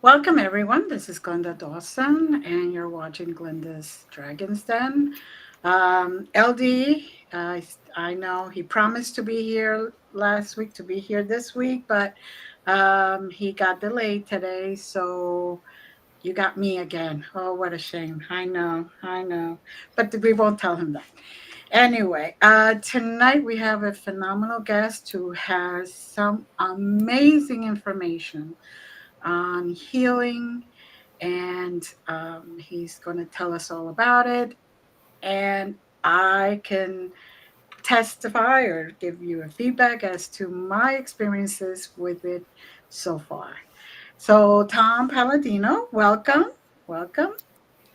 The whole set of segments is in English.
Welcome, everyone. This is Glenda Dawson, and you're watching Glenda's Dragon's Den. LD, I know he promised to be here last week, to be here this week, but he got delayed today. So you got me again. Oh, what a shame. I know. But we won't tell him that. Anyway, tonight we have a phenomenal guest who has some amazing information on healing, and he's going to tell us all about it. And I can testify or give you a feedback as to my experiences with it so far. So, Tom Paladino, welcome. Welcome.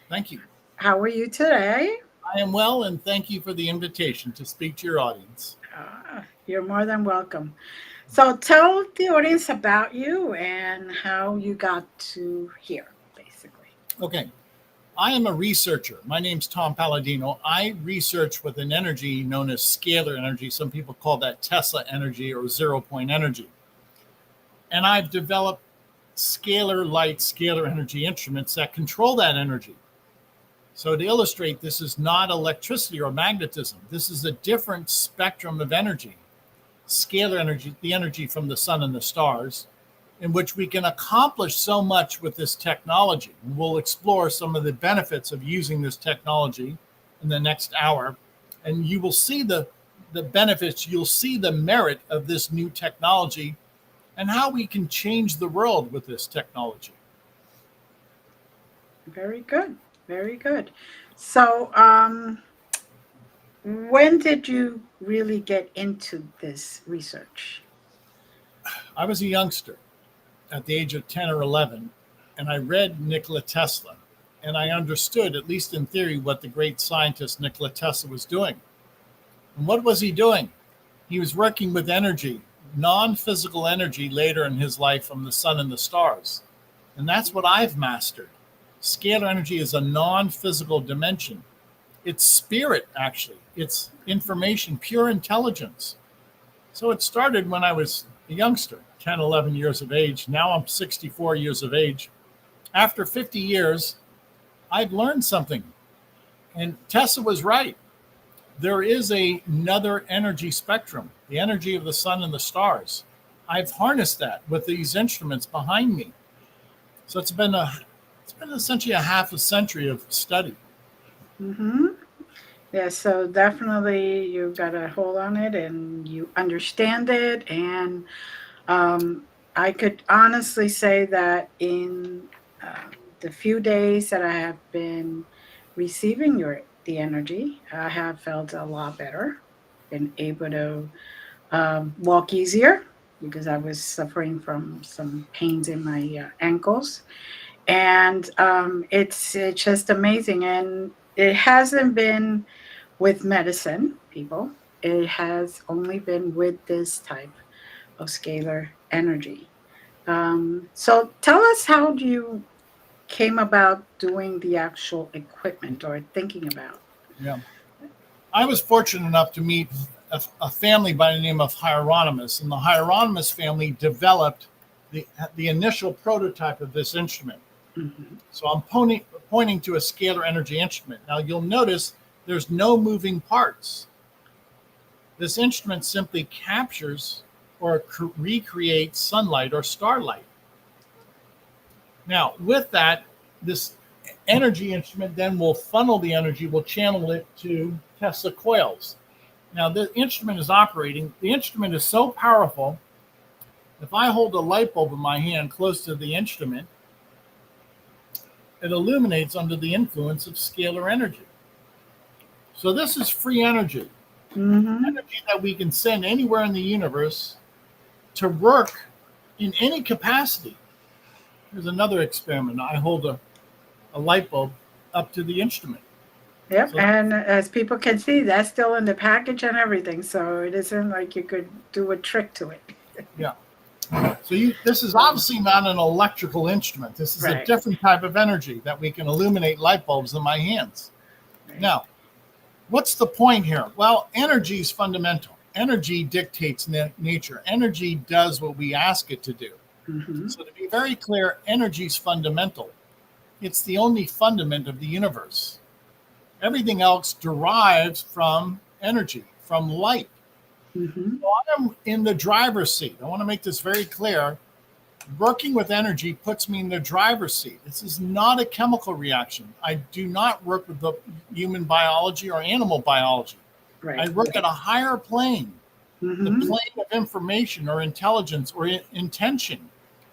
Thank you. How are you today? I am well, and thank you for the invitation to speak to your audience. You're more than welcome. So, tell the audience about you and how you got to here, basically. Okay. I am a researcher. My name's Tom Paladino. I research with an energy known as scalar energy. Some people call that Tesla energy or 0 point energy. And I've developed scalar light, scalar energy instruments that control that energy. So to illustrate, this is not electricity or magnetism. This is a different spectrum of energy. Scalar energy, the energy from the sun and the stars, in which we can accomplish so much with this technology. We'll explore some of the benefits of using this technology in the next hour, and you will see the benefits, you'll see the merit of this new technology and how we can change the world with this technology. Very good. Very good. So, when did you really get into this research? I was a youngster at the age of 10 or 11, and I read Nikola Tesla, and I understood, at least in theory, what the great scientist Nikola Tesla was doing. And what was he doing? He was working with energy, non-physical energy later in his life from the sun and the stars. And that's what I've mastered. Scalar energy is a non-physical dimension. It's spirit, actually. It's information, pure intelligence. So it started when I was a youngster, 10, 11 years of age. Now I'm 64 years of age. After 50 years, I've learned something. And Tesla was right. There is another energy spectrum, the energy of the sun and the stars. I've harnessed that with these instruments behind me. So it's been essentially a half a century of study. Mm-hmm. Yeah, so definitely you got a hold on it and you understand it. And I could honestly say that in the few days that I have been receiving the energy, I have felt a lot better, been able to walk easier because I was suffering from some pains in my ankles, and it's just amazing. And it hasn't been with medicine, people. It has only been with this type of scalar energy. So tell us, how do you came about doing the actual equipment or thinking about? Yeah. I was fortunate enough to meet a family by the name of Hieronymus, and the Hieronymus family developed the initial prototype of this instrument. Mm-hmm. So I'm pointing to a scalar energy instrument. Now you'll notice there's no moving parts. This instrument simply captures or recreates sunlight or starlight. Now with that, this energy instrument then will funnel the energy, will channel it to Tesla coils. Now the instrument is operating. The instrument is so powerful, if I hold a light bulb in my hand close to the instrument, it illuminates under the influence of scalar energy. So this is free energy, Mm-hmm. energy that we can send anywhere in the universe to work in any capacity. Here's another experiment. I hold a light bulb up to the instrument. Yep, So and as people can see, that's still in the package and everything, so it isn't like you could do a trick to it. yeah. So this is obviously not an electrical instrument. This is a Right, different type of energy that we can illuminate light bulbs in my hands. right. Now, what's the point here? Well, energy is fundamental. Energy dictates nature. Energy does what we ask it to do. Mm-hmm. So to be be very clear, energy is fundamental. It's the only fundament of the universe. Everything else derives from energy, from light. Mm-hmm. So I'm in the driver's seat. I want to make this very clear. Working with energy puts me in the driver's seat. This is not a chemical reaction. I do not work with the human biology or animal biology. Right. I work at a higher plane, the Mm-hmm. plane of information or intelligence or intention.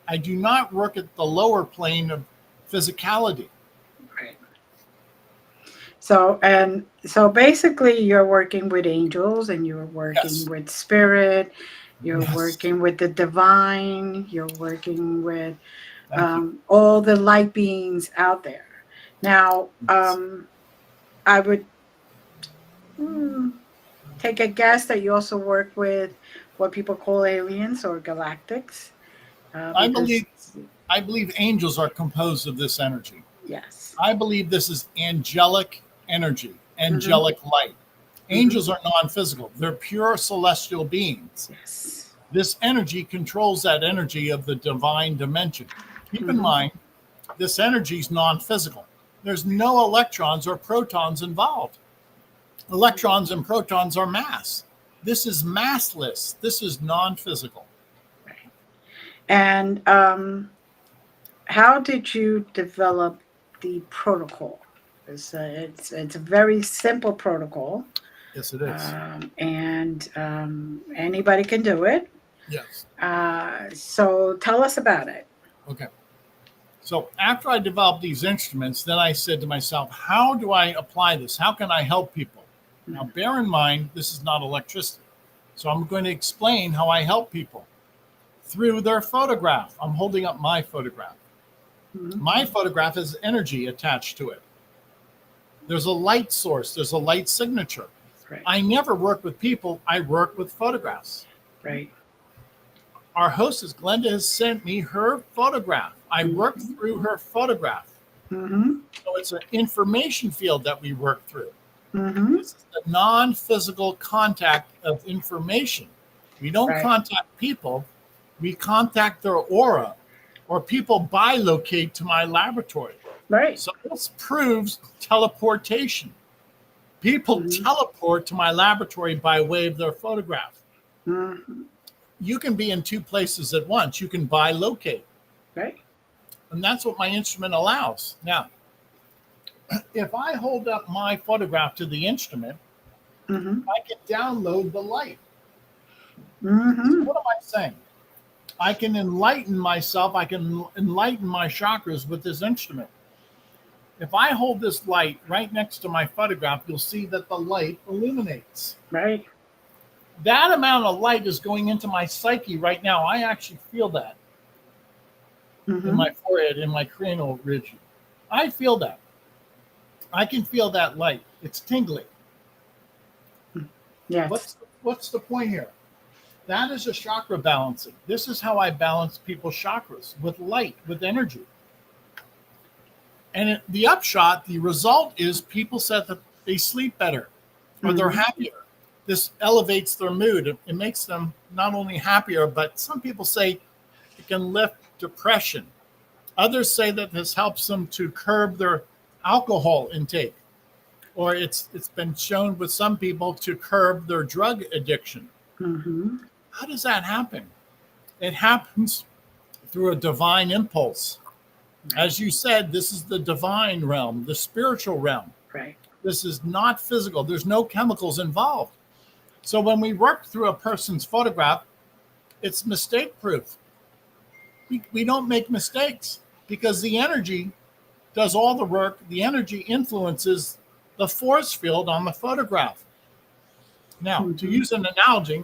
I do not work at the lower plane of physicality. Right. So basically you're working with angels and you're working Yes. with spirit, you're Yes. working with the divine, you're working with Thank you. all the light beings out there. Now, Yes. I would hmm, take a guess that you also work with what people call aliens or galactics, I because believe I believe angels are composed of this energy. yes. I believe this is angelic energy, Mm-hmm. angelic light. Mm-hmm. Angels are non-physical. They're pure celestial beings. Yes. This energy controls that energy of the divine dimension. Keep in Mm-hmm. mind, this energy is non-physical. There's no electrons or protons involved. Electrons and protons are mass. This is massless. This is non-physical. Right. And how did you develop the protocol? It's a very simple protocol, Yes, it is. and anybody can do it. Yes. So tell us about it. Okay. So after I developed these instruments, then I said to myself, how do I apply this? How can I help people? Now, bear in mind, this is not electricity. So I'm going to explain how I help people through their photograph. I'm holding up my photograph. Mhm. My photograph has energy attached to it. There's a light source, there's a light signature. Right, I never work with people, I work with photographs. right. Our hostess, Glenda, has sent me her photograph. I work Mm-hmm. through her photograph. Mm-hmm. So it's an information field that we work through. Mm-hmm. This is the non-physical contact of information. We don't Right, contact people, we contact their aura, or people bilocate to my laboratory. right. So this proves teleportation. People Mm-hmm. teleport to my laboratory by way of their photograph. Mm-hmm. You can be in two places at once. You can bilocate. Right. And that's what my instrument allows. Now, if I hold up my photograph to the instrument, Mm-hmm. I can download the light. So Mm-hmm. what am I saying? I can enlighten myself. I can enlighten my chakras with this instrument. If I hold this light right next to my photograph, you'll see that the light illuminates. Right. That amount of light is going into my psyche right now. I actually feel that in Mm-hmm. my forehead, in my cranial region. I feel that. I can feel that light. It's tingling. Yes. What's the point here? That is a chakra balancing. This is how I balance people's chakras with light, with energy. And the upshot, the result is people said that they sleep better or they're Mm-hmm. happier. This elevates their mood. It makes them not only happier, but some people say it can lift depression. Others say that this helps them to curb their alcohol intake, or it's been shown with some people to curb their drug addiction. Mm-hmm. How does that happen? It happens through a divine impulse. As you said, this is the divine realm, the spiritual realm. Right. This is not physical. There's no chemicals involved. So when we work through a person's photograph, it's mistake proof. We don't make mistakes because the energy does all the work. The energy influences the force field on the photograph. Now, to Mm-hmm. use an analogy,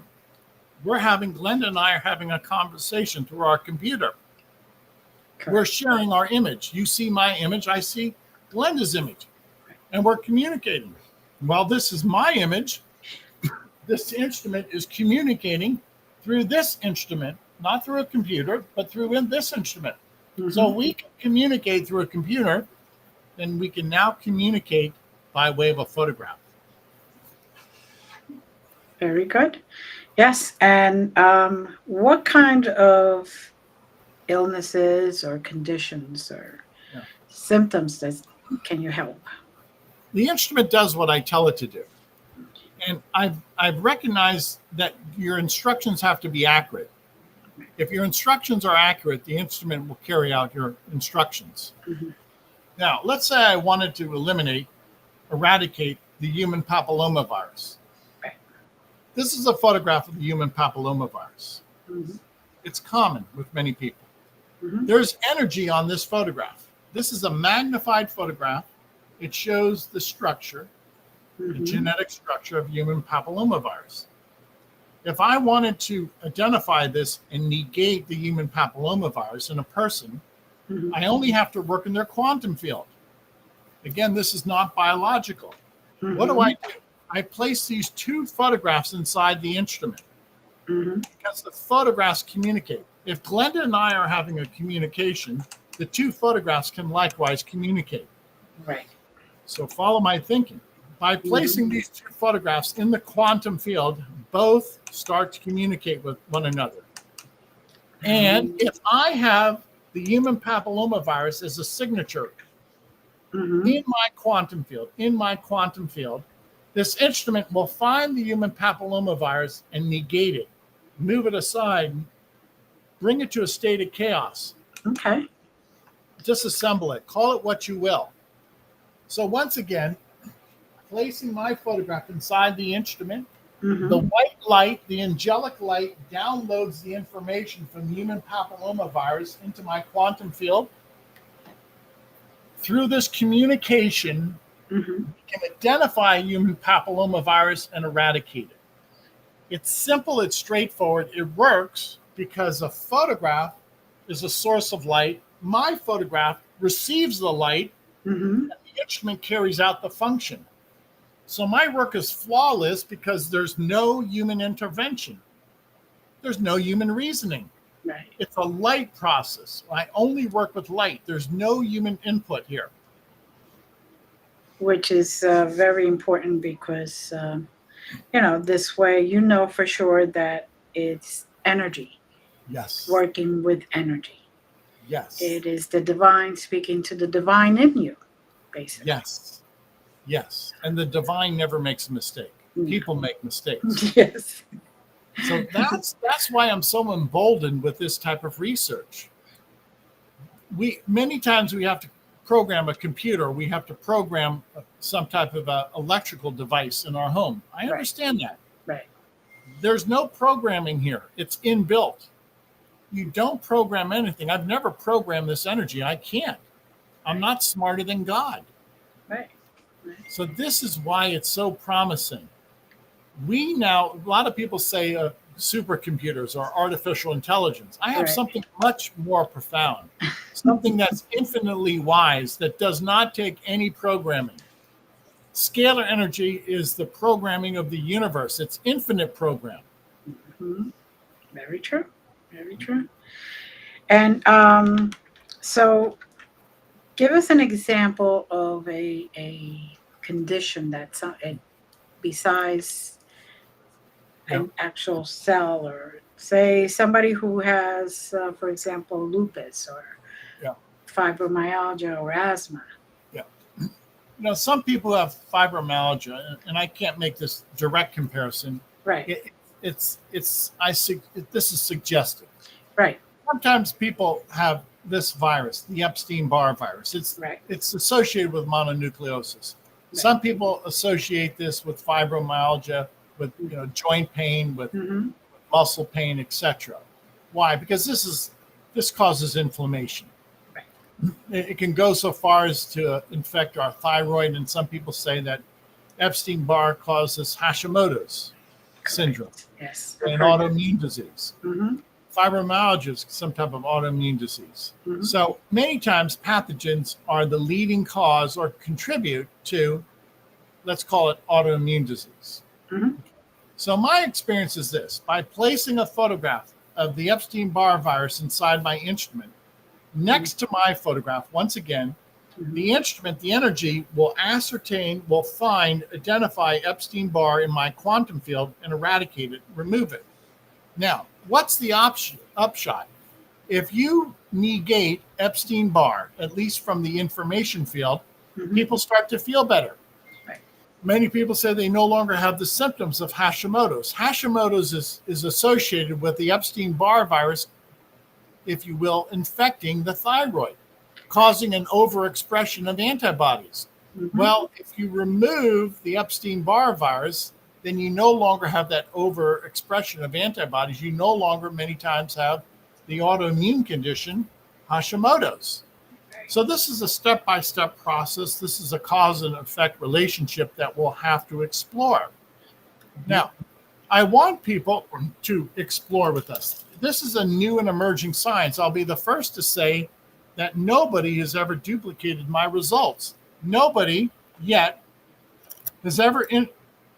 Glenda and I are having a conversation through our computer. We're Correct. sharing our image. You see my image, I see Glenda's image, and we're communicating. Well, this is my image. This instrument is communicating through this instrument, not through a computer, but through this instrument. So Mm-hmm. we can communicate through a computer, then we can now communicate by way of a photograph. Very good. Yes. And what kind of illnesses or conditions or Yeah. symptoms that can you help? The instrument does what I tell it to do. And I've recognized that your instructions have to be accurate. If your instructions are accurate, the instrument will carry out your instructions. Mhm. Now, let's say I wanted to eradicate the human papillomavirus. Right. This is a photograph of the human papillomavirus. Mhm. It's common with many people. Mhm. There's energy on this photograph. This is a magnified photograph. It shows the structure, the Mhm. genetic structure of human papillomavirus. If I wanted to identify this and negate the human papillomavirus in a person, Mhm. I only have to work in their quantum field. Again, this is not biological. What do I do? I place these two photographs inside the instrument Mhm. because the photographs communicate. If Glenda and I are having a communication, the two photographs can likewise communicate. Right. So follow my thinking. By placing Mhm. these two photographs in the quantum field, both start to communicate with one another. And if I have the human papillomavirus as a signature Mhm. in my quantum field, this instrument will find the human papillomavirus and negate it, move it aside, bring it to a state of chaos, Okay. disassemble it, call it what you will. So once again, placing my photograph inside the instrument, the Mhm. white light, the angelic light, downloads the information from the human papillomavirus into my quantum field. Through this communication, Mhm. we can identify human papillomavirus and eradicate it. It's simple, it's straightforward, it works because a photograph is a source of light. My photograph receives the light, Mhm. and the instrument carries out the function. So my work is flawless because there's no human intervention. There's no human reasoning. Right. It's a light process. I only work with light. There's no human input here. Which is very important because this way you know for sure that it's energy Yes. working with energy. Yes. It is the divine speaking to the divine in you, basically. Yes. Yes. And the divine never makes a mistake. No. People make mistakes. Yes. So that's why I'm so emboldened with this type of research. Many times we have to program a computer, we have to program some type of electrical device in our home. I Right. understand that. Right. There's no programming here. It's inbuilt. You don't program anything. I've never programmed this energy. I can't. I'm not smarter than God. Right. So this is why it's so promising. A lot of people say supercomputers or artificial intelligence. I have Right. something much more profound, something that's infinitely wise that does not take any programming. Scalar energy is the programming of the universe. It's infinite program. Mhm. Very true. Very true. And so give us an example of a condition that's besides Yeah. an actual cell, or say somebody who has, for example, lupus or Yeah. fibromyalgia or asthma. Yeah. Some people have fibromyalgia, and I can't make this direct comparison. Right. This is suggestive. Right. Sometimes people have this virus, the Epstein-Barr virus. Right. It's associated with mononucleosis. Right. Some people associate this with fibromyalgia, with joint pain, with Mm-hmm. muscle pain, etc. Why? Because this causes inflammation. Right. It can go so far as to infect our thyroid, and some people say that Epstein-Barr causes Hashimoto's syndrome, Yes. an autoimmune disease. Mm-hmm. Fibromyalgia is some type of autoimmune disease. Mm-hmm. So many times pathogens are the leading cause or contribute to, let's call it, autoimmune disease. Mm-hmm. So my experience is this: by placing a photograph of the Epstein-Barr virus inside my instrument, next to my photograph, once again, Mm-hmm. the instrument, the energy, will identify Epstein-Barr in my quantum field and eradicate it, remove it. Now, what's the upshot? If you negate Epstein-Barr, at least from the information field, people start to feel better. Right. Many people say they no longer have the symptoms of Hashimoto's. Hashimoto's is associated with the Epstein-Barr virus, if you will, infecting the thyroid, causing an overexpression of antibodies. Well, if you remove the Epstein-Barr virus, then you no longer have that overexpression of antibodies. You no longer many times have the autoimmune condition, Hashimoto's. So this is a step-by-step process. This is a cause and effect relationship that we'll have to explore. Now, I want people to explore with us. This is a new and emerging science. I'll be the first to say that nobody has ever duplicated my results. Nobody yet has ever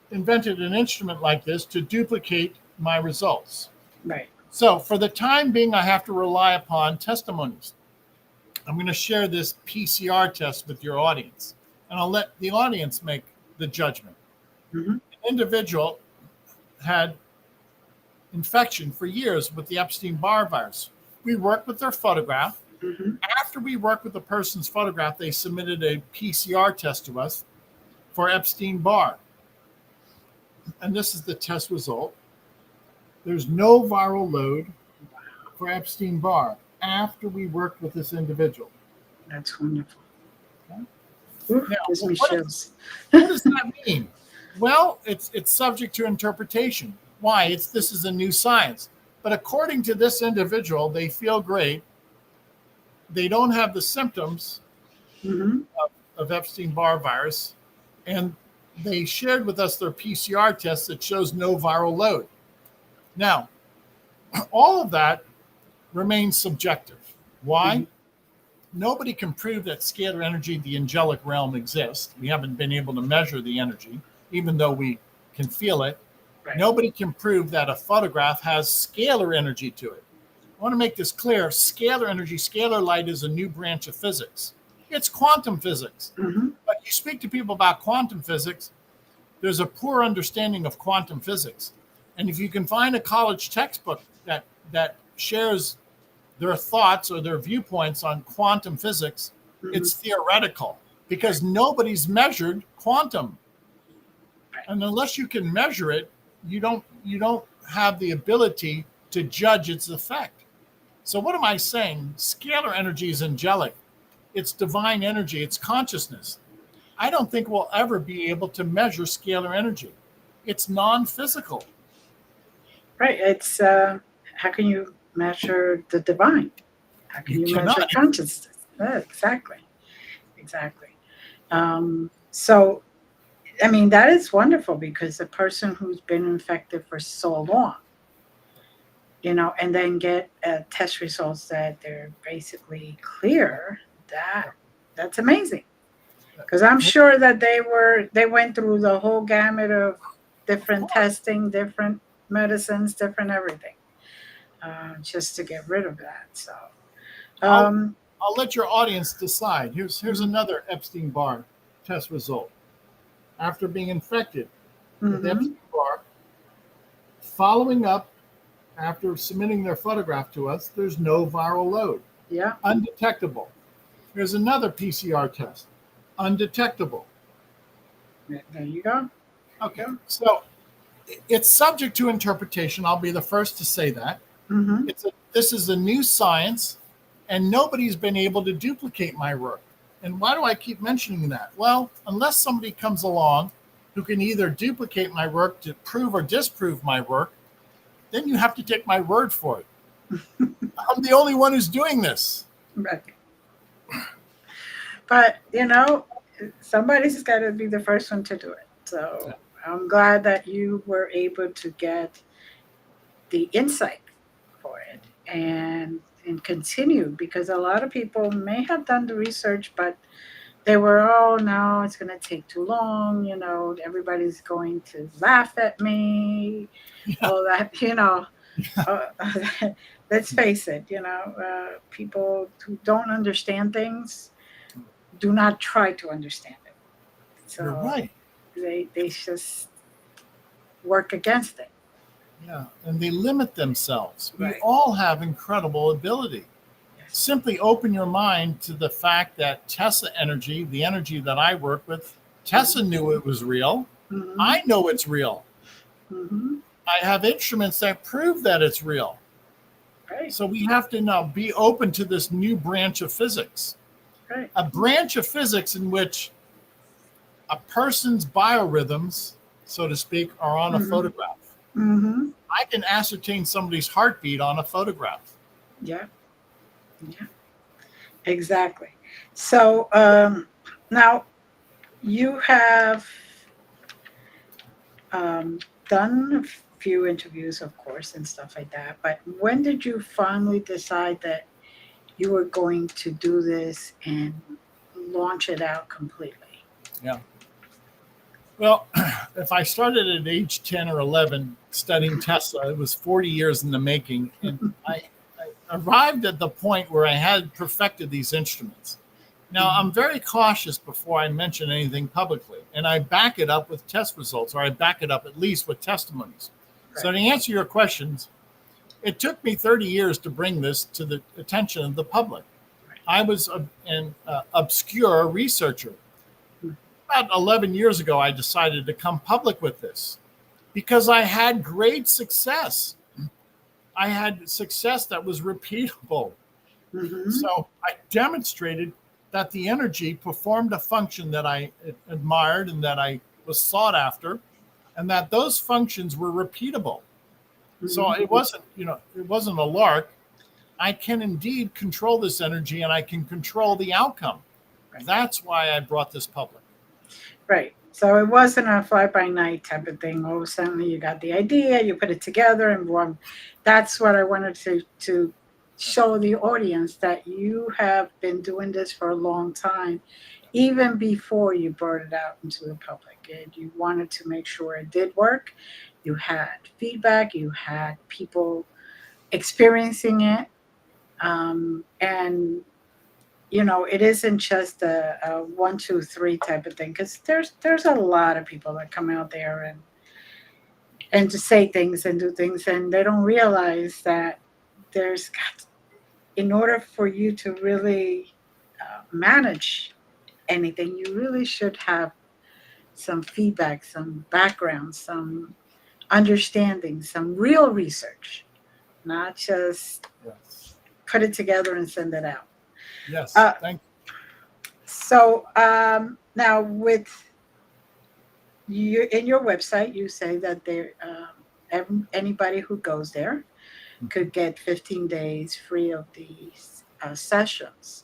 invented an instrument like this to duplicate my results. Right. So for the time being, I have to rely upon testimonies. I'm going to share this PCR test with your audience, and I'll let the audience make the judgment. An individual had infection for years with the Epstein-Barr virus. We worked with their photograph. After we worked with the person's photograph, they submitted a PCR test to us for Epstein-Barr. And this is the test result. There's no viral load for Epstein-Barr after we worked with this individual. That's wonderful. Okay. Ooh, Now, gives me chills. What does that mean? Well, it's subject to interpretation. Why? This is a new science. But according to this individual, they feel great. They don't have the symptoms of Epstein-Barr virus, and they shared with us their PCR test that shows no viral load. Now, all of that remains subjective. Why? Nobody can prove that scalar energy, the angelic realm, exists. We haven't been able to measure the energy, even though we can feel it. Right. Nobody can prove that a photograph has scalar energy to it. I want to make this clear. Scalar energy, scalar light is a new branch of physics. It's quantum physics. But you speak to people about quantum physics, there's a poor understanding of quantum physics. And if you can find a college textbook that shares their thoughts or their viewpoints on quantum physics, it's theoretical because nobody's measured quantum. And unless you can measure it, you don't have the ability to judge its effect. So what am I saying? Scalar energy is angelic. It's divine energy. It's consciousness. I don't think we'll ever be able to measure scalar energy. It's non-physical. Right. It's how can you measure the divine? How can you measure consciousness? Yeah, exactly. So, I mean, that is wonderful because a person who's been infected for so long, and then get test results that they're basically clear, that's amazing. Because I'm sure that they went through the whole gamut of different testing, different medicines, different everything, just to get rid of that. So I'll let your audience decide. Here's another Epstein-Barr test result. After being infected with Epstein-Barr, following up after submitting their photograph to us, there's no viral load. Yeah. Undetectable. Here's another PCR test. Undetectable. There you go. Okay. So it's subject to interpretation. I'll be the first to say that. This is a new science, and nobody's been able to duplicate my work. And why do I keep mentioning that? Well, unless somebody comes along who can either duplicate my work to prove or disprove my work, then you have to take my word for it. I'm the only one who's doing this. Right. But, somebody's got to be the first one to do it. So I'm glad that you were able to get the insight for it and continue, because a lot of people may have done the research, but they were, oh, no, it's going to take too long. Everybody's going to laugh at me. All that, let's face it, people who don't understand things do not try to understand it. So you're right. They just work against it. Yeah, and they limit themselves. We Right. all have incredible ability. Yes. Simply open your mind to the fact that Tesla energy, the energy that I work with, Tesla knew it was real. Mm-hmm. I know it's real. Mm-hmm. I have instruments that prove that it's real. Right. So we have to now be open to this new branch of physics, Right. a branch of physics in which a person's biorhythms, so to speak, are on a Mm-hmm. photograph. Mm-hmm. I can ascertain somebody's heartbeat on a photograph. Yeah. Yeah. Exactly. So now you have um, done a few interviews, of course, and stuff like that. But when did you finally decide that you were going to do this and launch it out completely? Yeah. Well, if I started at age 10 or 11 studying Tesla, it was 40 years in the making. And I arrived at the point where I had perfected these instruments. Now, I'm very cautious before I mention anything publicly, and I back it up with test results, or I back it up at least with testimonies. So, Right. to answer your questions, it took me 30 years to bring this to the attention of the public. I was an obscure researcher. About 11 years ago, I decided to come public with this because I had great success. I had success that was repeatable. Mm-hmm. So I demonstrated that the energy performed a function that I admired and that I was sought after, and that those functions were repeatable. So Mm-hmm. it wasn't a lark. I can indeed control this energy and I can control the outcome. Right. That's why I brought this public. Right. So it wasn't a fly by night type of thing. Oh, suddenly you got the idea, you put it together, and boom. That's what I wanted to show the audience, that you have been doing this for a long time, even before you brought it out into the public. And you wanted to make sure it did work. You had feedback. You had people experiencing it, and it isn't just a 1, 2, 3 type of thing, because there's a lot of people that come out there and to say things and do things, and they don't realize that there's got, in order for you to really manage anything, you really should have some feedback, some background, some understanding, some real research, not just Yes. put it together and send it out. Yes. Uh, Thank so now with you, in your website, you say that anybody who goes there you. could get 15 days free of these sessions.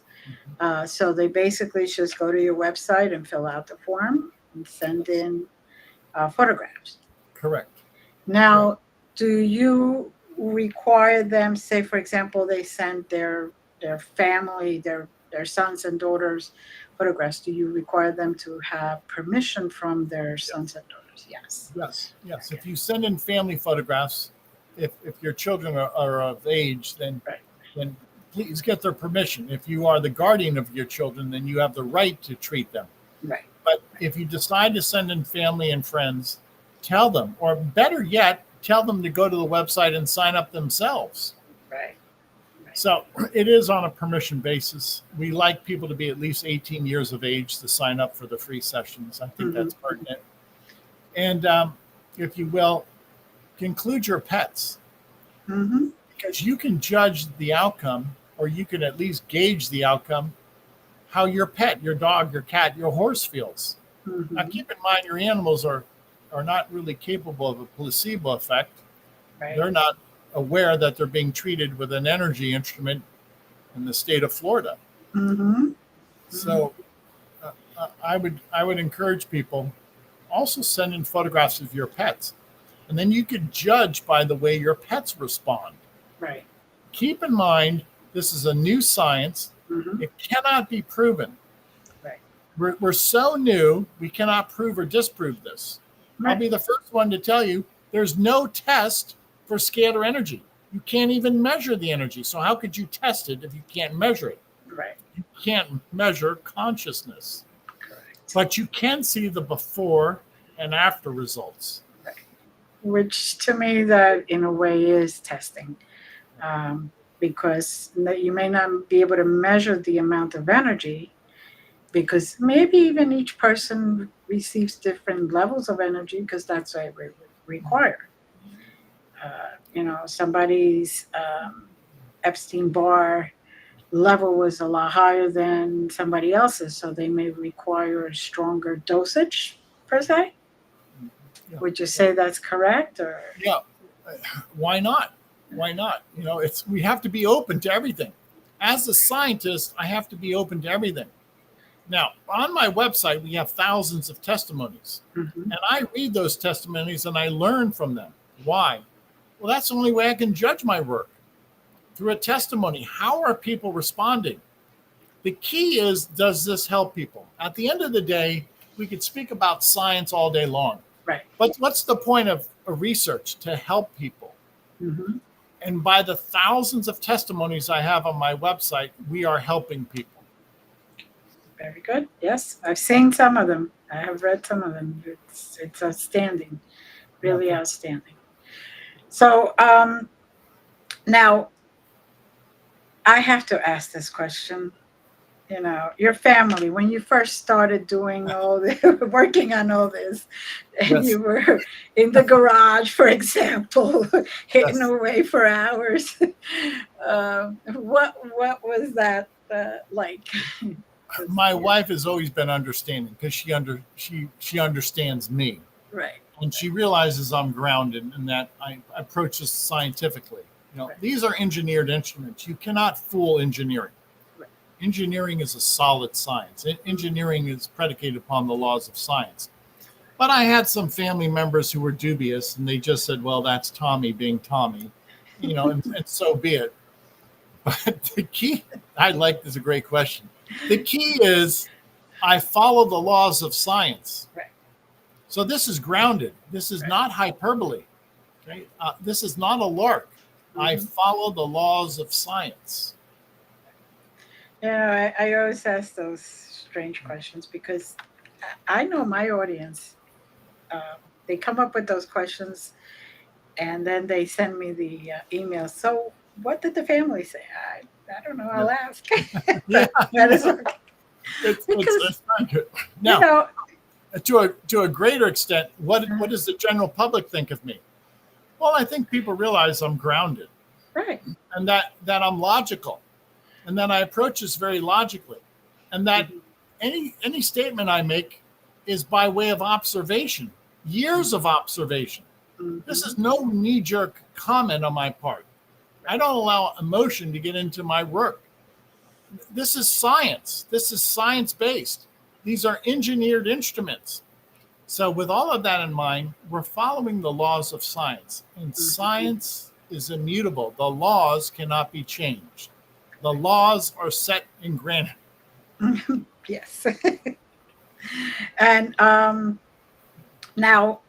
So they basically just go to your website and fill out the form and send in photographs. Correct. Now, do you require them, say, for example, they send their family, their sons and daughters photographs, do you require them to have permission from their sons and daughters? Yes. Yes. Yes. If you send in family photographs, if your children are of age, then Right. then please get their permission. If you are the guardian of your children, then you have the right to treat them. Right. But if you decide to send in family and friends, tell them, or better yet, tell them to go to the website and sign up themselves. Right. So it is on a permission basis. We like people to be at least 18 years of age to sign up for the free sessions. I think that's pertinent. And if you will, include your pets, Mm-hmm. because you can judge the outcome, or you can at least gauge the outcome, how your pet, your dog, your cat, your horse feels. Mm-hmm. Now, keep in mind, your animals are not really capable of a placebo effect. Right. They're not aware that they're being treated with an energy instrument in the state of Florida. Mm-hmm. So I would encourage people, also send in photographs of your pets. And then you could judge by the way your pets respond. Right. Keep in mind, this is a new science. Mm-hmm. It cannot be proven. Right. We're so new, we cannot prove or disprove this. Right. I'll be the first one to tell you there's no test for scalar energy. You can't even measure the energy. So how could you test it if you can't measure it? Right. You can't measure consciousness. Correct. But you can see the before and after results. Right. which to me that in a way is testing, because you may not be able to measure the amount of energy, because maybe even each person receives different levels of energy because that's what we require. Somebody's Epstein Barr level was a lot higher than somebody else's, so they may require a stronger dosage per se. Yeah. Would you say that's correct, or? Yeah. Why not? Why not? We have to be open to everything. As a scientist, I have to be open to everything. Now, on my website, we have thousands of testimonies, Mm-hmm. and I read those testimonies and I learn from them. Why? Well, that's the only way I can judge my work, through a testimony. How are people responding? The key is, does this help people? At the end of the day, we could speak about science all day long. Right. But what's the point of research? To help people. Mm-hmm. And by the thousands of testimonies I have on my website, we are helping people. Very good. Yes, I've seen some of them. I have read some of them. It's outstanding, really Okay. outstanding. So now I have to ask this question. Your family, when you first started doing all the working on all this, and Yes. you were in the garage, for example, hitting Yes. away for hours, what was that like? My wife has always been understanding, because she understands me, Right. and she realizes I'm grounded and that I approach this scientifically. Right. These are engineered instruments. You cannot fool engineering. Right. Engineering is a solid science. Engineering is predicated upon the laws of science. But I had some family members who were dubious, and they just said, well, that's Tommy being Tommy, and so be it. But the key, this is a great question. The key is, I follow the laws of science. Right. So this is grounded. This is not hyperbole. Okay? This is not a lark. Mm-hmm. I follow the laws of science. I always ask those strange questions because I know my audience. They come up with those questions, and then they send me the email. So, what did the family say? I don't know. I'll ask. Yeah, That is okay. it's not good. You Now, know, to a greater extent, what does the general public think of me? Well, I think people realize I'm grounded, right. and that I'm logical, and that I approach this very logically, and that any statement I make is by way of observation, years of observation. Mm-hmm. This is no knee-jerk comment on my part. I don't allow emotion to get into my work. This is science. This is science-based. These are engineered instruments. So with all of that in mind, we're following the laws of science. And science is immutable. The laws cannot be changed. The laws are set in granite. Yes. And now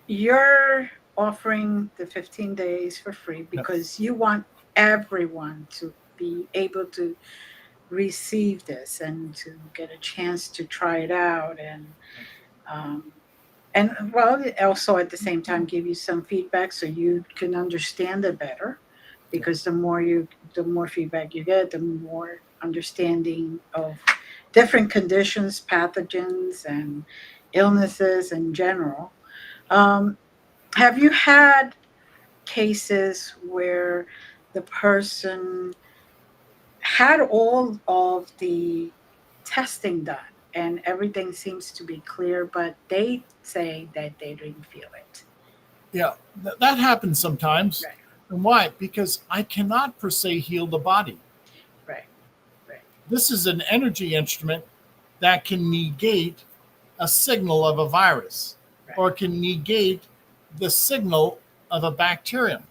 you're offering the 15 days for free because you want everyone to be able to receive this and to get a chance to try it out, and well, also at the same time give you some feedback so you can understand it better, because the more feedback you get, the more understanding of different conditions, pathogens, and illnesses in general. Have you had cases where the person had all of the testing done and everything seems to be clear, but they say that they didn't feel it? Yeah, that happens sometimes. Right. And why? Because I cannot per se heal the body. Right. Right. This is an energy instrument that can negate a signal of a virus, Right. or can negate the signal of a bacterium.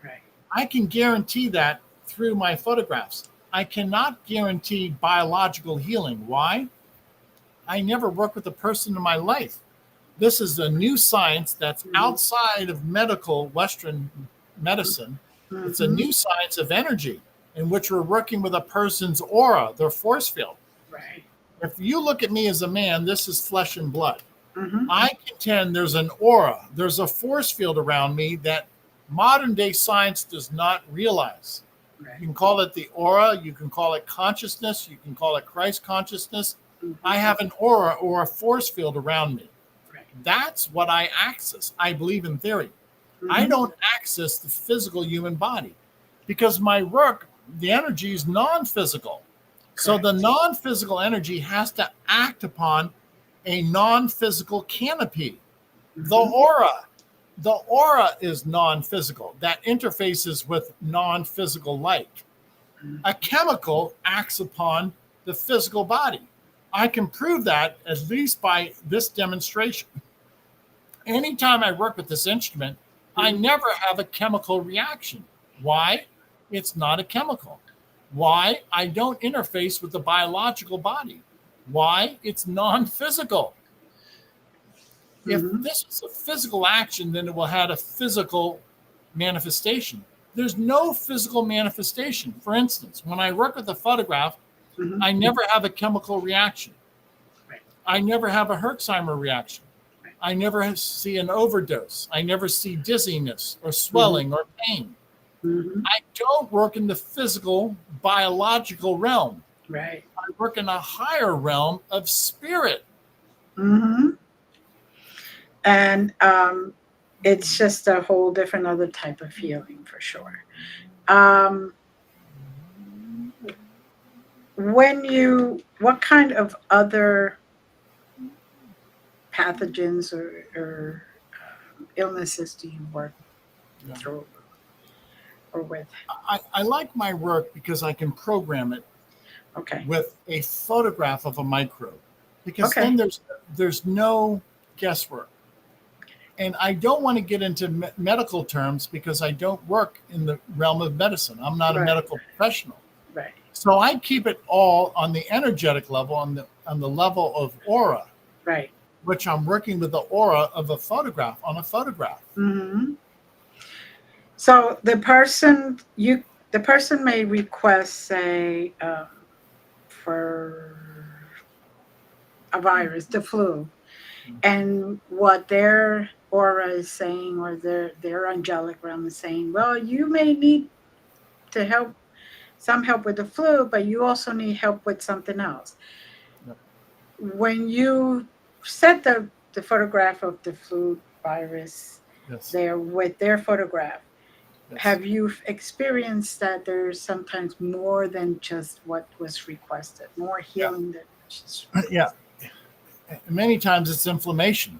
Right. I can guarantee that through my photographs. I cannot guarantee biological healing. Why? I never worked with a person in my life. This is a new science that's outside of medical Western medicine. Mm-hmm. It's a new science of energy in which we're working with a person's aura, their force field. Right. If you look at me as a man, this is flesh and blood. Mm-hmm. I contend there's an aura, there's a force field around me that modern day science does not realize. Right. You can call it the aura, you can call it consciousness, you can call it Christ consciousness. Mm-hmm. I have an aura or a force field around me. Right. That's what I access. I believe in theory. Mm-hmm. I don't access the physical human body because my work, the energy is non-physical. So the non-physical energy has to act upon a non-physical canopy. Mm-hmm. The aura is non-physical. That interfaces with non-physical light. Mm-hmm. A chemical acts upon the physical body. I can prove that at least by this demonstration. Anytime I work with this instrument, I never have a chemical reaction. Why? It's not a chemical. Why? I don't interface with the biological body. Why? It's non-physical. If Mm-hmm. this was a physical action, then it will have a physical manifestation. There's no physical manifestation. For instance, when I work with a photograph, Mm-hmm. I never have a chemical reaction. Right. I never have a Herxheimer reaction. Right. I never see an overdose. I never see dizziness or swelling or pain. Mm-hmm. I don't work in the physical, biological realm. Right. I work in a higher realm of spirit. Mm-hmm. And it's just a whole different other type of feeling for sure. What kind of other pathogens or illnesses do you work through or with? I like my work because I can program it Okay. with a photograph of a microbe, because Okay. then there's no guesswork. And I don't want to get into medical terms because I don't work in the realm of medicine. I'm not a Right. medical professional. Right. So I keep it all on the energetic level, on the level of aura, Right. which I'm working with the aura of a photograph on a photograph. Mm-hmm. So the person may request, say, for a virus, the flu, and what their aura is saying, or their angelic realm is saying, well, you may need to help with the flu, but you also need help with something else. Yep. When you set the photograph of the flu virus Yes. there with their photograph, Yes. have you experienced that there's sometimes more than just what was requested, more healing than just Yeah. Many times it's inflammation.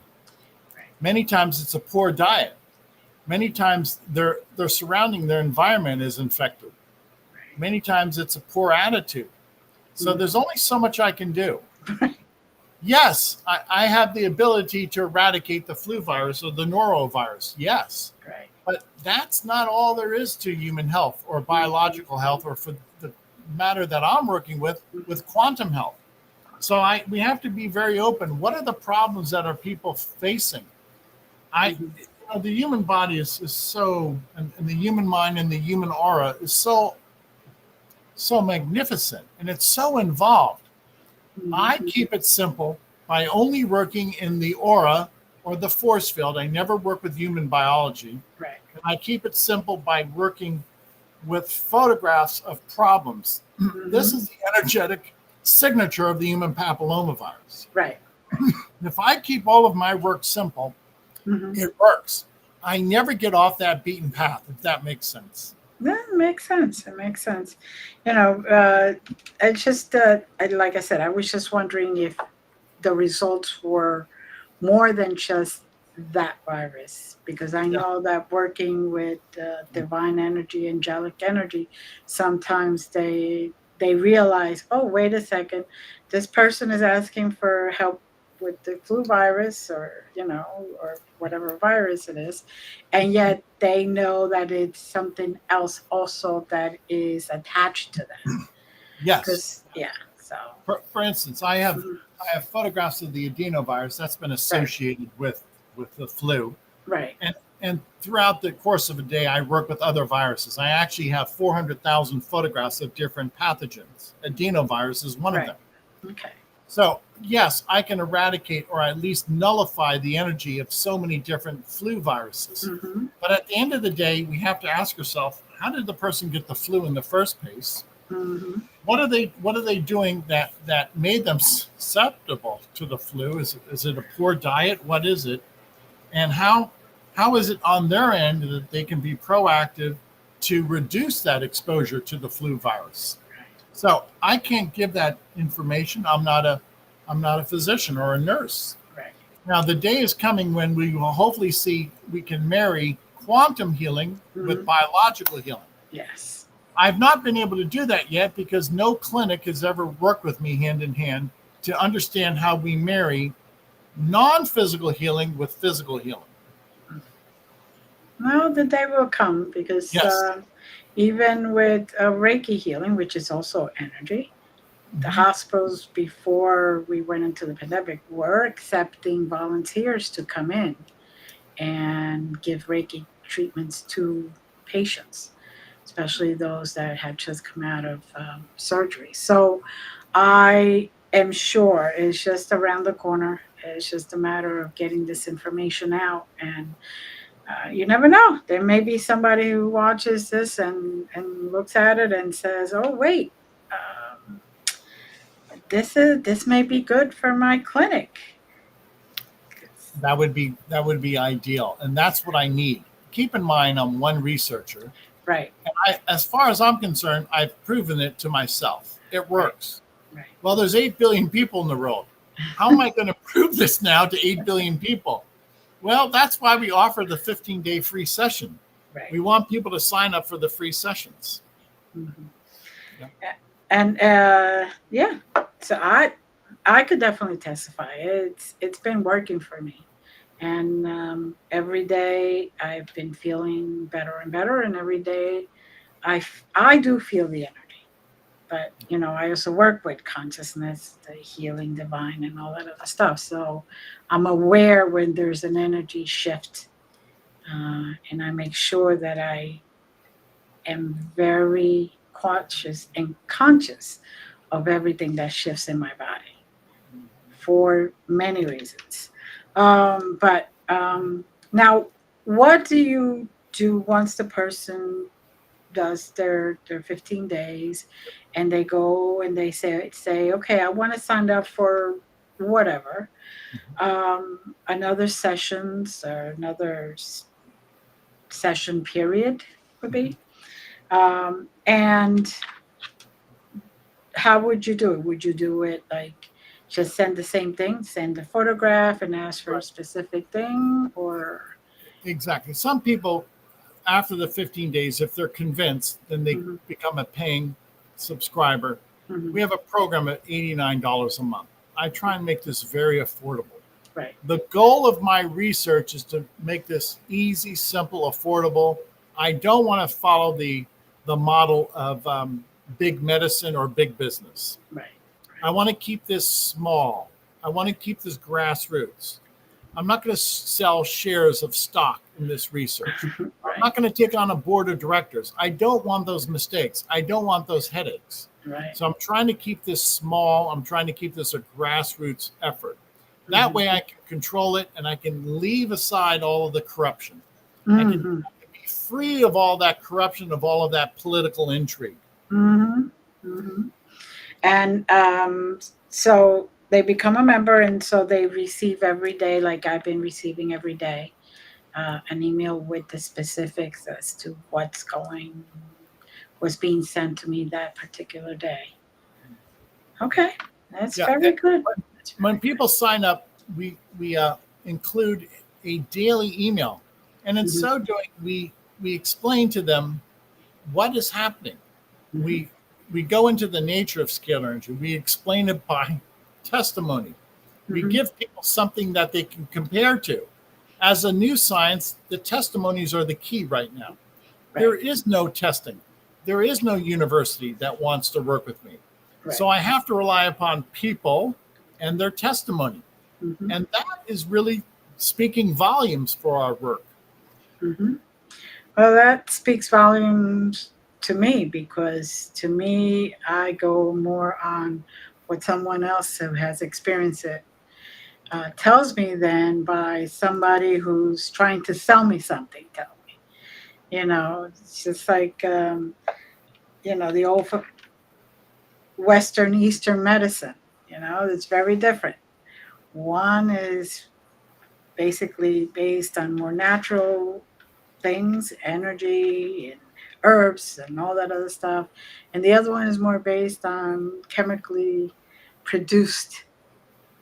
Right. Many times it's a poor diet. Many times their surrounding, their environment is infected. Right. Many times it's a poor attitude. So there's only so much I can do. Yes, I have the ability to eradicate the flu virus or the norovirus. Yes. Right. But that's not all there is to human health or biological health, or for the matter that I'm working with quantum health. So we have to be very open. What are the problems that are people facing? The human body is so, and the human mind and the human aura is so magnificent, and it's so involved. I keep it simple by only working in the aura or the force field. I never work with human biology. Right. And I keep it simple by working with photographs of problems. This is the energetic signature of the human papillomavirus. Right. If I keep all of my work simple, it works. I never get off that beaten path, if that makes sense. That makes sense. It makes sense. It's just like I said, I was just wondering if the results were more than just that virus, because I know that working with divine energy, angelic energy, sometimes they realize, oh, wait a second, this person is asking for help with the flu virus, or or whatever virus it is, and yet they know that it's something else also that is attached to that. Yes. So For instance, I have photographs of the adenovirus that's been associated with the flu. Right. And throughout the course of a day, I work with other viruses. I actually have 400,000 photographs of different pathogens. Adenovirus is one of them. Okay. So, yes, I can eradicate or at least nullify the energy of so many different flu viruses. Mm-hmm. But at the end of the day, we have to ask ourselves, how did the person get the flu in the first place? Mm-hmm. What are they doing that made them susceptible to the flu? Is it a poor diet? What is it? And how is it on their end that they can be proactive to reduce that exposure to the flu virus? So I can't give that information. I'm not a physician or a nurse. Right. Now the day is coming when we will hopefully see we can marry quantum healing with Mm-hmm. biological healing. Yes. I've not been able to do that yet because no clinic has ever worked with me hand in hand to understand how we marry non-physical healing with physical healing. Well, the day will come because Yes. even with Reiki healing, which is also energy, the Mhm. hospitals before we went into the pandemic were accepting volunteers to come in and give Reiki treatments to patients, especially those that had just come out of surgery. So I am sure it's just around the corner. It's just a matter of getting this information out. And you never know. There may be somebody who watches this and looks at it and says, oh, wait. This may be good for my clinic. That would be ideal, and that's what I need. Keep in mind, I'm one researcher, Right, and as far as I'm concerned, I've proven it to myself. It right, works. right, Well, there's 8 billion people in the world. How am I going to prove this now to 8 billion people? Well, that's why we offer the 15-day free session. right. We want people to sign up for the free sessions. Mm-hmm. Yeah. And yeah, so I could definitely testify. It's been working for me, and every day I've been feeling better and better, and every day I do feel the energy. But I also work with consciousness, the healing divine, and all that other stuff. So I'm aware when there's an energy shift, and I make sure that I am very conscious and conscious of everything that shifts in my body for many reasons. But now, what do you do once the person does their 15 days and they go and they say okay, I want to sign up for whatever, another sessions or another session period would be, and how would you do it? Would you do it like just send the same thing, send a photograph and ask for a Right. specific thing, or Exactly. Some people, after the 15 days, if they're convinced, then they Mhm, become a paying subscriber. mhm, We have a program at $89 a month. I try and make this very affordable. right, The goal of my research is to make this easy, simple, affordable. I don't want to follow the model of big medicine or big business. right, I want to keep this small. I want to keep this grassroots. I'm not going to sell shares of stock in this research. I'm right, not going to take on a board of directors. I don't want those mistakes. I don't want those headaches. right, So I'm trying to keep this small. I'm trying to keep this a grassroots effort. That mhm, way I can control it and I can leave aside all of the corruption. mhm, I can be free of all that corruption, of all of that political intrigue. mhm, mhm. And so they become a member, and so they receive every day, like I've been receiving every day, an email with the specifics as to what's being sent to me that particular day. Okay, that's Yeah. very good. That's When very people sign up, we include a daily email, and in good. Hmm. so doing, we explain to them what is happening. Hmm. We go into the nature of scalar energy. We explain it by testimony. We Hmm. give people something that they can compare to. As a new science, the testimonies are the key right now. There Right, is no testing. There is no university that wants to work with me. right. So I have to rely upon people and their testimony. Hmm. And that is really speaking volumes for our work. Hmm. Well, that speaks volumes to me because to me, I go more on what someone else who has experienced it tells me than by somebody who's trying to sell me something. Tell me, it's just like the old Western Eastern medicine. It's very different. One is basically based on more natural things, energy and herbs and all that other stuff. And the other one is more based on chemically produced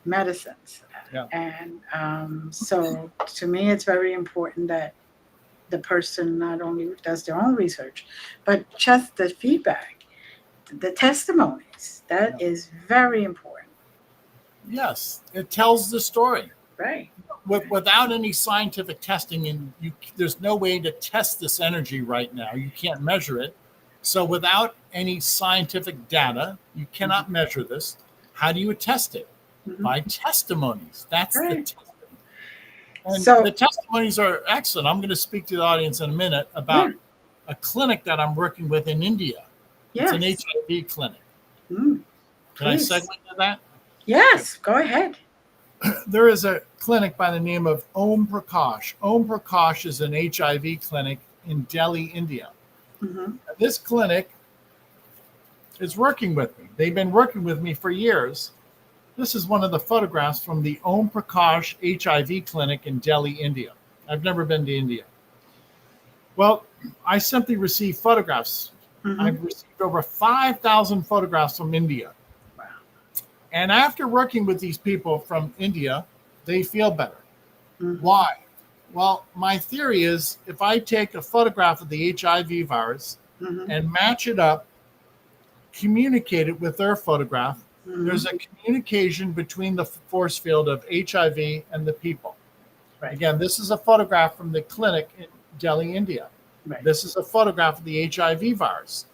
medicines. Yeah. And so to me, it's very important that the person not only does their own research, but just the feedback, the testimonies. That is very important. Yes, it tells the story. Right. Without any scientific testing, and there's no way to test this energy right now. You can't measure it. So without any scientific data, you cannot measure this. How do you test it? Mm-hmm. By testimonies. That's right. the testimony. And so the testimonies are excellent. I'm going to speak to the audience in a minute about a clinic that I'm working with in India. Yes. It's an HIV clinic. Can I segue into that? Yes, go ahead. There is a clinic by the name of Om Prakash. Om Prakash is an HIV clinic in Delhi, India. Mm-hmm. This clinic is working with me. They've been working with me for years. This is one of the photographs from the Om Prakash HIV clinic in Delhi, India. I've never been to India. Well, I simply received photographs. Mm-hmm. I've received over 5,000 photographs from India. Wow. And after working with these people from India, they feel better. Mm-hmm. Why? Well, my theory is if I take a photograph of the HIV virus and match it up, communicate it with their photograph, there's a communication between the force field of HIV and the people. Right. Again, this is a photograph from the clinic in Delhi, India. Right. This is a photograph of the HIV virus.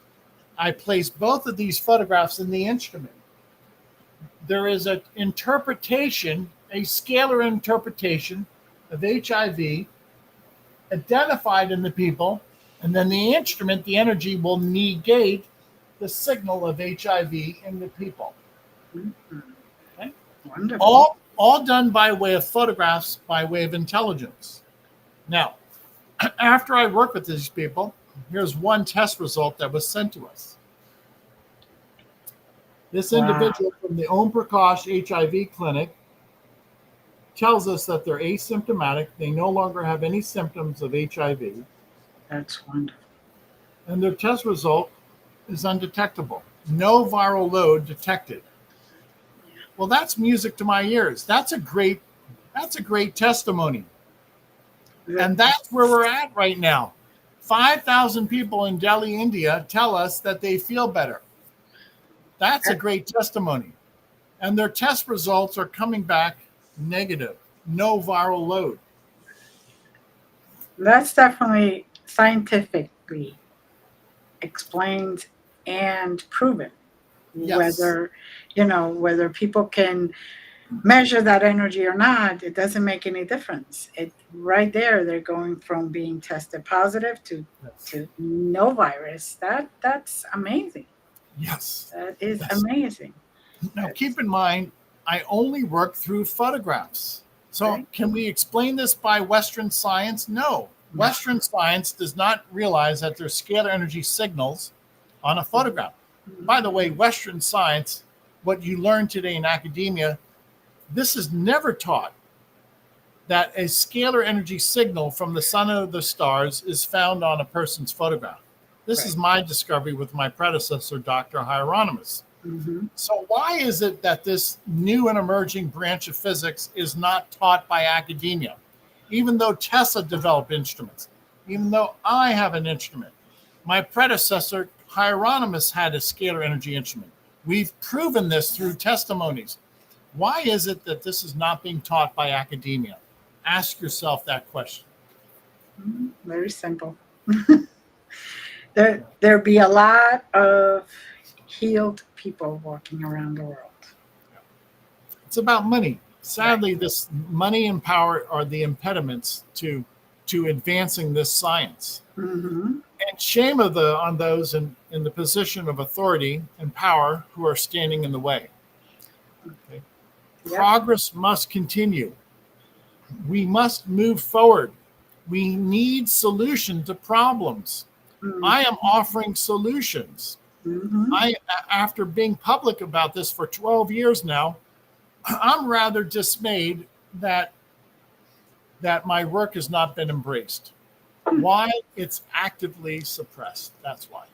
I place both of these photographs in the instrument. There is an interpretation, a scalar interpretation of HIV identified in the people, and then the instrument, the energy, will negate the signal of HIV in the people. Okay? Wonderful. All done by way of photographs, by way of intelligence. Now, after I work with these people, here's one test result that was sent to us. This individual from the Om Prakash HIV clinic tells us that they're asymptomatic. They no longer have any symptoms of HIV. That's wonderful. And their test result is undetectable. No viral load detected. Well, that's music to my ears. That's a great testimony. And that's where we're at right now. 5,000 people in Delhi, India tell us that they feel better. That's a great testimony. And their test results are coming back negative. No viral load. That's definitely scientifically explained and proven. Yes. Whether people can measure that energy or not, it doesn't make any difference. Right there, they're going from being tested positive to no virus. That's amazing. Yes. That is amazing. Now, keep in mind, I only work through photographs. So can we explain this by Western science? No. Western science does not realize that there's scalar energy signals on a photograph. By the way, Western science, what you learn today in academia, this is never taught, that a scalar energy signal from the sun or the stars is found on a person's photograph. This is my discovery with my predecessor, Dr. Hieronymus. So why is it that this new and emerging branch of physics is not taught by academia? Even though Tesla developed instruments, even though I have an instrument, my predecessor, Hieronymus, had a scalar energy instrument. We've proven this through testimonies. Why is it that this is not being taught by academia? Ask yourself that question. Very simple. There'd be a lot of healed people walking around the world. It's about money. Sadly, this money and power are the impediments to advancing this science. And shame on those in the position of authority and power who are standing in the way. Okay. Yep. Progress must continue. We must move forward. We need solution to problems. I am offering solutions. Mm-hmm. After being public about this for 12 years now, I'm rather dismayed that my work has not been embraced. Why? It's actively suppressed. That's why.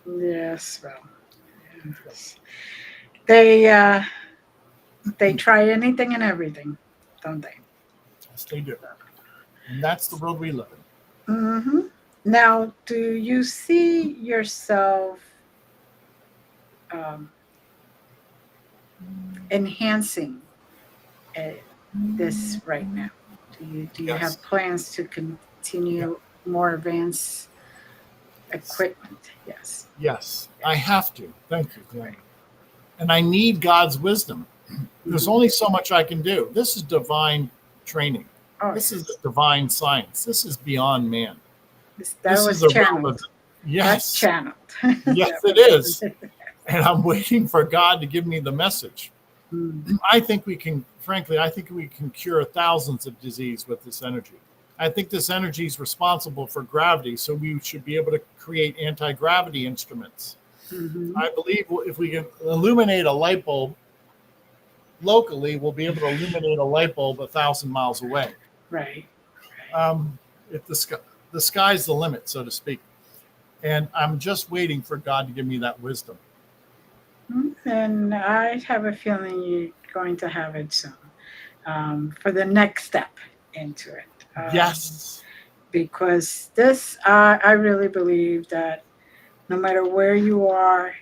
Yes, well, yes. They try anything and everything, don't they? Yes, they do. And that's the world we live in. Mm-hmm. Now, do you see yourself um, enhancing uh, this right now? Do you Yes. have plans to Yeah. continue more advanced Yes. equipment? Yes. Yes. I Yes. have to. Thank you, Glenda. Right. And I need God's wisdom. There's Mm-hmm. only so much I can do. This is divine training. Oh, This is yes. a divine science. This is beyond man. That This is was the realm of channeled. That's yes. channeled. Yes, That it was. is. And I'm waiting for God to give me the message. Mm. I think we can, frankly, I think we can cure thousands of disease with this energy. I think this energy is responsible for gravity, so we should be able to create anti-gravity instruments. Mm-hmm. I believe if we can illuminate a light bulb locally, we'll be able to illuminate a light bulb 1,000 miles away. Right. Um, if the sky's the limit, so to speak. And I'm just waiting for God to give me that wisdom. And I have a feeling you're going to have it soon for the next step into it. Yes. Because this, I really believe that no matter where you are,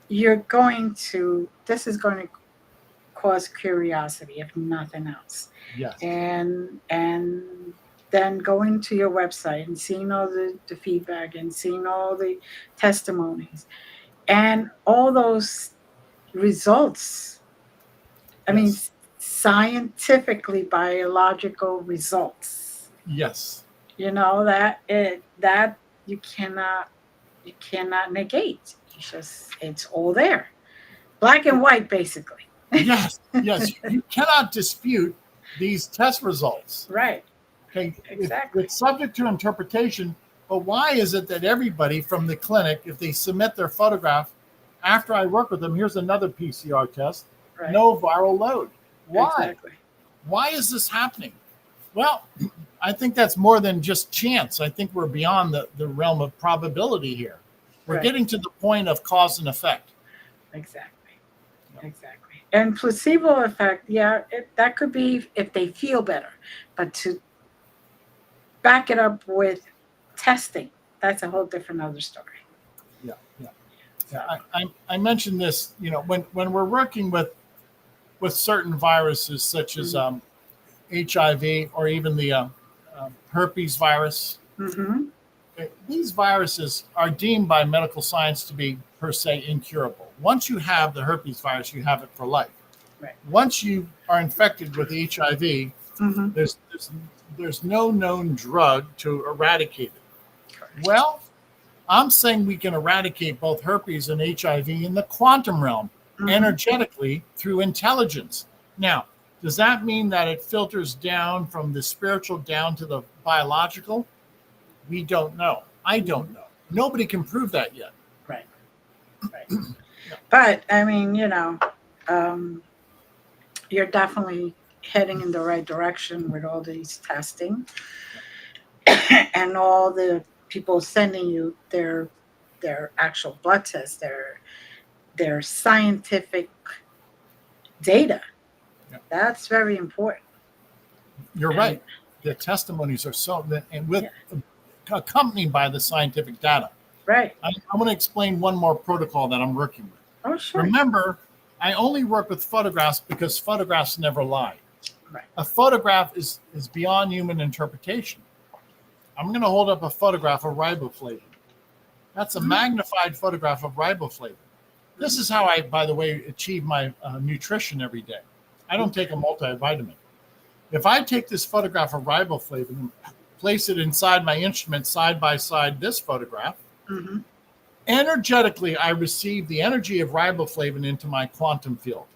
this is going to cause curiosity, if nothing else. Yes. And then going to your website and seeing all the feedback and seeing all the testimonies and all those results. I mean, Yes. scientifically biological results. Yes. You know that you cannot negate. It's all there, black and white, basically. Yes. Yes. You cannot dispute these test results. Right. Okay. Exactly. It's subject to interpretation, but why is it that everybody from the clinic, if they submit their photograph after I work with them, here's another PCR test, Right. no viral load? Why? Exactly. Why is this happening? Well, I think that's more than just chance. I think we're beyond the realm of probability here. We're Right. getting to the point of cause and effect. Exactly. Exactly. And placebo effect, yeah, that could be if they feel better, but to back it up with testing, that's a whole different other story. Yeah, yeah. So, Yeah, I mentioned this, when we're working with certain viruses such as HIV or even the herpes virus, mm-hmm. these viruses are deemed by medical science to be per se incurable. Once you have the herpes virus, you have it for life. Right. Once you are infected with HIV, Mm-hmm. there's no known drug to eradicate it. Correct. Well, I'm saying we can eradicate both herpes and HIV in the quantum realm, energetically through intelligence. Now, does that mean that it filters down from the spiritual down to the biological? We don't know. I don't know. Nobody can prove that yet. Right. Right. But I mean, you're definitely heading in the right direction with all these testing and all the people sending you their actual blood tests, their scientific data. Yeah. That's very important. You're And- right. The testimonies are accompanied by the scientific data. Right. I want to explain one more protocol that I'm working with. Oh, sure. Remember, I only work with photographs because photographs never lie. Right. A photograph is beyond human interpretation. I'm going to hold up a photograph of riboflavin. That's a magnified photograph of riboflavin. This is how I, by the way, achieve my nutrition every day. I don't take a multivitamin. If I take this photograph of riboflavin and place it inside my instrument side by side this photograph, Mm-hmm. Energetically, I receive the energy of riboflavin into my quantum field.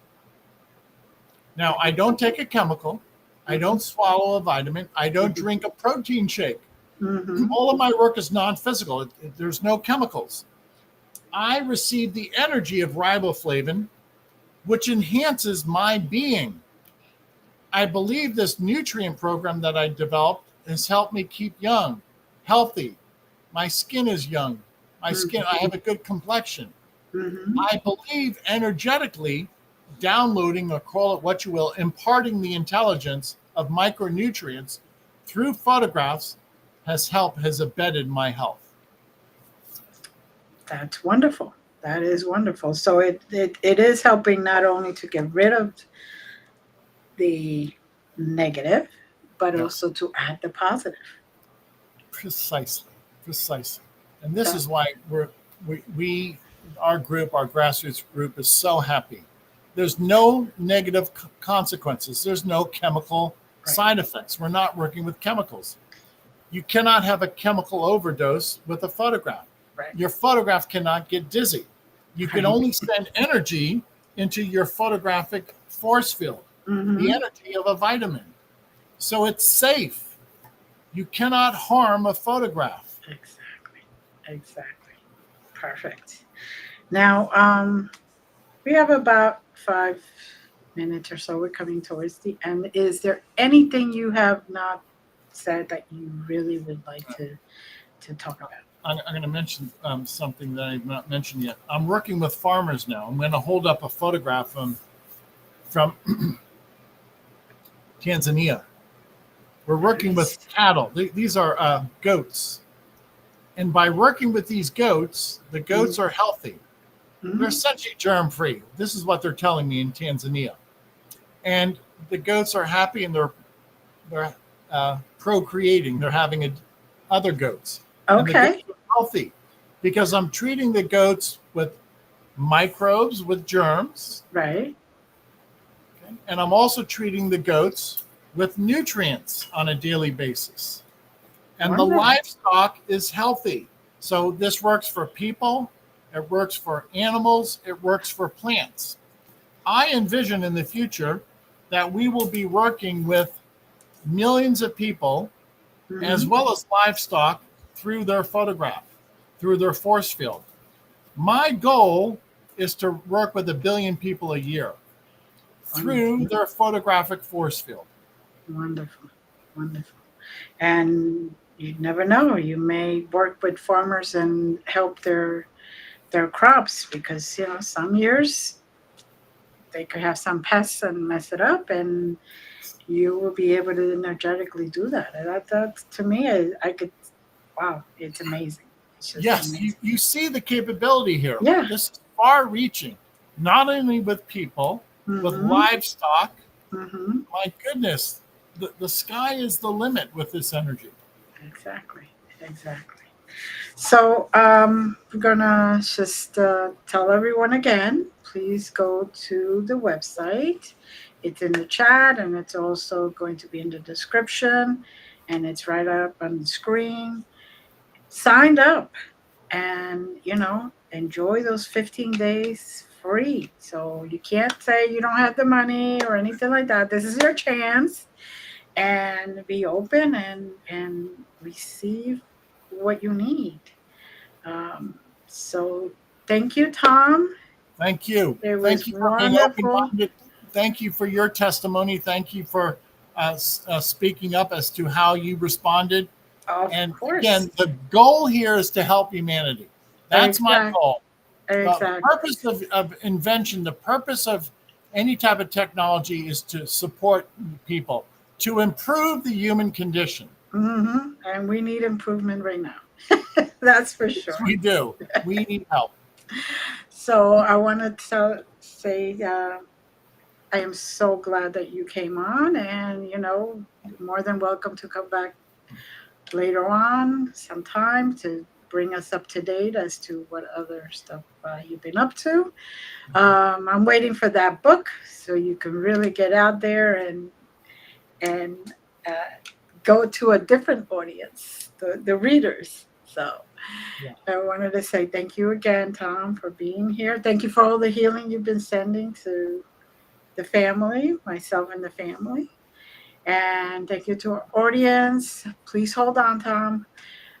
Now, I don't take a chemical. I don't swallow a vitamin. I don't drink a protein shake. Mm-hmm. All of my work is non-physical. There's no chemicals. I receive the energy of riboflavin, which enhances my being. I believe this nutrient program that I developed has helped me keep young, healthy. My skin is young. I have a good complexion. Mm-hmm. I believe energetically downloading, or call it what you will, imparting the intelligence of micronutrients through photographs has abetted my health. That's wonderful. That is wonderful. So it is helping not only to get rid of the negative, but Yes, also to add the positive. precisely, precisely. And this That, is why we our group, our grassroots group, is so happy. There's no negative consequences. There's no chemical right, side effects. We're not working with chemicals. You cannot have a chemical overdose with a photograph. right, Your photograph cannot get dizzy. You can right. only send energy into your photographic force field, the Mm-hmm. energy of a vitamin. So it's safe. You cannot harm a photograph. Exactly. Exactly. Perfect. Now, we have about 5 minutes or so. We're coming towards the end. Is there anything you have not said that you really would like to talk about? I'm going to mention something that I've not mentioned yet. I'm working with farmers now. I'm going to hold up a photograph from Tanzania. We're working with Nice. cattle. These are goats. And by working with these goats, the goats are healthy. They're Mm-hmm. essentially germ free. This is what they're telling me in Tanzania. And the goats are happy, and they're procreating. They're having other goats. And the goats Okay. are healthy because I'm treating the goats with microbes, with germs. Right. Okay? And I'm also treating the goats with nutrients on a daily basis. And the Wonderful. livestock is healthy. So this works for people, it works for animals, it works for plants. I envision in the future that we will be working with millions of people as Mm-hmm. well as livestock through their photograph, through their force field. My goal is to work with 1 billion people a year Wonderful. through their photographic force field. Wonderful. Wonderful. And you never know. You may work with farmers and help their crops because some years they could have some pests and mess it up, and you will be able to energetically do that. And that to me, I could. Wow, it's amazing. It's just Yes, amazing. you see the capability here. Yeah. This is far reaching, not only with people, with Mm-hmm. livestock. Mm-hmm. My goodness, the sky is the limit with this energy. Exactly. Exactly. So we're gonna just tell everyone again. Please go to the website. It's in the chat, and it's also going to be in the description, and it's right up on the screen. Signed up, and enjoy those 15 days free. So you can't say you don't have the money or anything like that. This is your chance, and be open and receive what you need. So thank you, Tom. Thank you. It Thank was you for being open wonderful. minded. Thank you for your testimony. Thank you for speaking up as to how you responded. Of And course. again, the goal here is to help humanity. That's my Exactly. goal. The Exactly. purpose of invention, the purpose of any type of technology is to support people, to improve the human condition. And we need improvement right now. That's for Yes, sure. we do. We need help. So I want to say I am so glad that you came on, and you're more than welcome to come back later on sometime to bring us up to date as to what other stuff you've been up to. I'm waiting for that book so you can really get out there and uh, go to a different audience, the readers. So Yeah. I wanted to say thank you again, Tom, for being here. Thank you for all the healing you've been sending to the family, myself and the family. And thank you to our audience. Please hold on, Tom.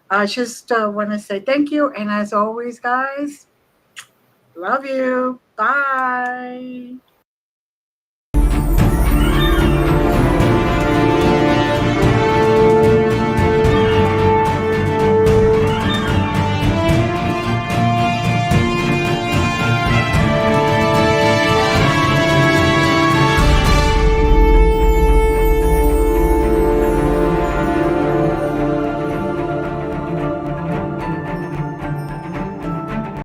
I just want to say thank you. And as always, guys, love you. Bye.